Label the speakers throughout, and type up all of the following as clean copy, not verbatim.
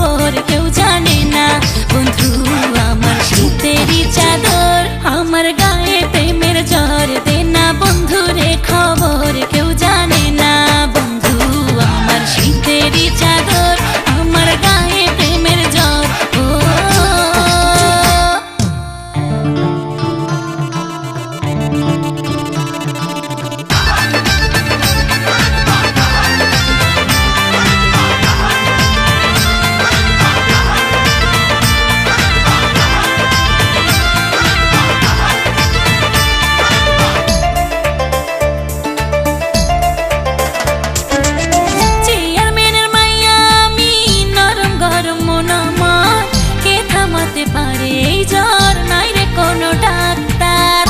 Speaker 1: খবর কেউ জানে না। বন্ধু আমার শীতেরই চাদর, আমার গায়ে প্রেমের জ্বর, দে না বন্ধু রে খবর কেউ জানে না। বন্ধু আমার শীতেরই চাদর, আমার গায়ে প্রেমের জ্বর। ও পারে এই জ্বর, নাই রে কোনো ডাক্তার।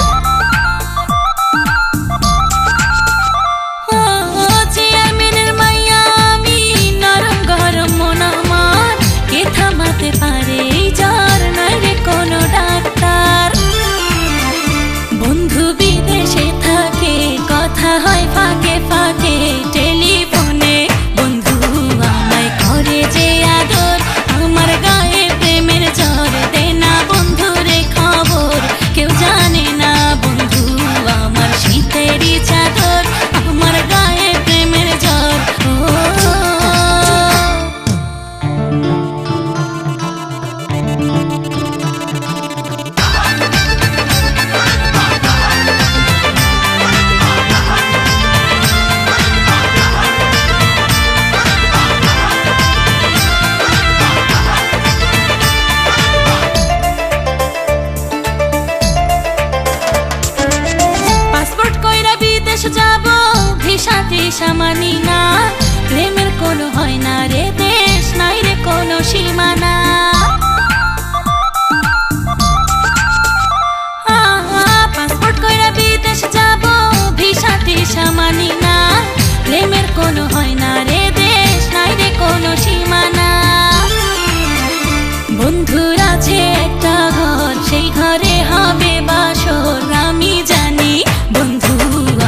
Speaker 1: ও চেয়ারম্যানের মাইয়া আমি, নরম গরম মন আমার, কে থামাতে পারে এই জ্বর, নাই রে কোনো ডাক্তার। বন্ধু বিদেশে থাকে, কথা হয় ফাঁকে ফাঁকে টেলিফোনে। বন্ধু আমায় করে যে আদর, আমার গায়ে প্রেমের জ্বর, দে না বন্ধু রে খবর কেউ জানে না। বন্ধু আমার শীতেরই চাদর, আমার গায়ে প্রেমের জ্বর। ও যাব ভিসা টিসা মানি না, প্রেমের কোনো হয় না রে দেশ, নাই রে কোনো সীমানা। পাসপোর্ট কইরা বিদেশ যাব, ভিসা টিসা মানি না, প্রেমের কোনো হয় না রে দেশ, নাই রে কোনো সীমানা। বন্ধুর আছে একটা ঘর, সেই ঘরে হবে বাসর, আমি জানি বন্ধু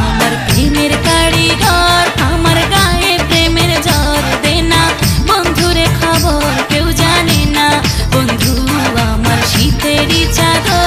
Speaker 1: আমার প্রেমের কারিগর, আমার গায়ে প্রেমের জ্বর, দে না বন্ধুরে খবর কেউ জানে না। বন্ধু আমার শীতেরই চাদর,